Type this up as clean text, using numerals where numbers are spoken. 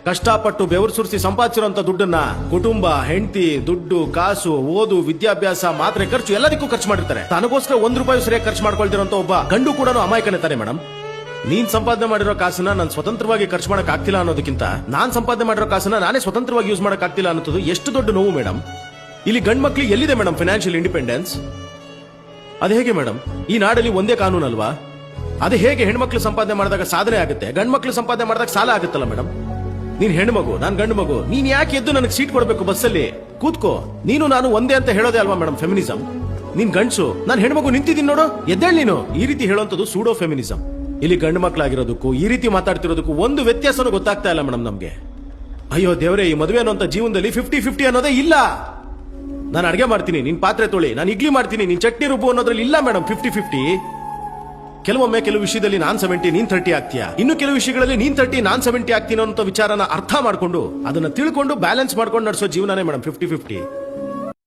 ಕಷ್ಟಪಟ್ಟು ಬೆವರು ಸುರಿಸಿ ಸಂಪಾದಿಸಿರುವಂತ ದುಡ್ಡನ್ನ ಕುಟುಂಬ, ಹೆಂಡತಿ, ದುಡ್ಡು, ಕಾಸು, ಓದು, ವಿದ್ಯಾಭ್ಯಾಸ, ಮಾತ್ರೆ ಖರ್ಚು ಎಲ್ಲದಕ್ಕೂ ಖರ್ಚು ಮಾಡಿರ್ತಾರೆ. ತನಗೋಸ್ಕರ ₹1 ಸರಿಯಾಗಿ ಖರ್ಚು ಮಾಡ್ಕೊಳ್ತಿರೋಂತ ಒಬ್ಬ ಗಂಡು ಕೂಡ ಅಮಾಯಕನೇ ತಾನೆ ಮೇಡಮ್. ನೀನ್ ಸಂಪಾದನೆ ಮಾಡಿರೋ ಕಾಸನ್ನ ನಾನು ಸ್ವತಂತ್ರವಾಗಿ ಖರ್ಚು ಮಾಡಕ್ ಆಗ್ತಿಲ್ಲ ಅನ್ನೋದಕ್ಕಿಂತ ನಾನ್ ಸಂಪಾದನೆ ಮಾಡಿರೋ ಕಾಸನ್ನ ನಾನೇ ಸ್ವತಂತ್ರವಾಗಿ ಯೂಸ್ ಮಾಡಕ್ ಆಗ್ತಿಲ್ಲ ಅನ್ನೋದು ಎಷ್ಟು ದೊಡ್ಡ ನೋವು ಮೇಡಮ್. ಇಲ್ಲಿ ಗಂಡ್ ಮಕ್ಳಿಗೆ ಎಲ್ಲಿದೆ ಮೇಡಮ್ ಫೈನಾನ್ಷಿಯಲ್ ಇಂಡಿಪೆಂಡೆನ್ಸ್? ಅದು ಹೇಗೆ ಮೇಡಮ್? ಈ ನಾಡಲ್ಲಿ ಒಂದೇ ಕಾನೂನು ಅಲ್ವಾ? ಅದು ಹೇಗೆ ಹೆಣ್ಮಕ್ಳು ಸಂಪಾದನೆ ಮಾಡಿದಾಗ ಸಾಧನೆ ಆಗುತ್ತೆ, ಗಂಡ್ ಮಕ್ಳು ಸಂಪಾದನೆ ಮಾಡಿದಾಗ ಸಾಲ ಆಗುತ್ತಲ್ಲ ಮೇಡಮ್? ನೀನ್ ಹೆಣ್ಮಗು, ನಾನ್ ಗಂಡು ಮಗು, ನೀನ್ ಯಾಕೆ ಎದ್ದು ನನಗೆ ಸೀಟ್ ಕೊಡ್ಬೇಕು ಬಸ್ಸಲ್ಲಿ? ಕೂತ್ಕೋ, ನೀನು ನಾನು ಒಂದೇ ಅಂತ ಹೇಳೋದೇ ಅಲ್ವಾ ಮೇಡಮ್ ಫೆಮಿನಿಸಂ? ನೀನ್ ಗಂಡ್ಸು, ನಾನ್ ಹೆಣ್ಮಗು, ನಿಂತಿದ್ದೀನಿ ನೋಡು, ಎದ್ದೇಳ್ ನೀನು. ಈ ರೀತಿ ಹೇಳುವಂತದ್ದು ಸೂಡೋ ಫೆಮಿನಿಸಂ. ಇಲ್ಲಿ ಗಂಡು ಮಕ್ಕಳಾಗಿರೋದಕ್ಕೂ ಈ ರೀತಿ ಮಾತಾಡ್ತಿರೋದಕ್ಕೂ ಒಂದು ವ್ಯತ್ಯಾಸನೂ ಗೊತ್ತಾಗ್ತಾ ಇಲ್ಲ ಮೇಡಮ್ ನಮ್ಗೆ. ಅಯ್ಯೋ ದೇವರೇ, ಈ ಮದುವೆ ಅನ್ನೋಂಥ ಜೀವನದಲ್ಲಿ 50-50 ಅನ್ನೋದೇ ಇಲ್ಲ. ನಾನು ಅಡಿಗೆ ಮಾಡ್ತೀನಿ, ನೀನ್ ಪಾತ್ರೆ ತೊಳಿ, ನಾನು ಇಡ್ಲಿ ಮಾಡ್ತೀನಿ, ನೀನ್ ಚಟ್ನಿ ರುಬ್ಬು ಅನ್ನೋದ್ರಲ್ಲಿ ಇಲ್ಲ ಮೇಡಮ್ 50-50. ಕೆಲವೊಮ್ಮೆ ಕೆಲವು ವಿಷಯದಲ್ಲಿ ನಾನ್ 70 ನೀನ್ 30 ಆಗ್ತೀಯಾ, ಇನ್ನು ಕೆಲವು ವಿಷಯಗಳಲ್ಲಿ ನೀನ್ 30 ನಾನ್ 70 ಆಗ್ತೀನಿ ಅನ್ನೋ ವಿಚಾರನ ಅರ್ಥ ಮಾಡ್ಕೊಂಡು ಅದನ್ನ ತಿಳ್ಕೊಂಡು ಬ್ಯಾಲೆನ್ಸ್ ಮಾಡ್ಕೊಂಡು ನಡೆಸೋ ಜೀವನನೇ ಮೇಡಮ್ 50-50.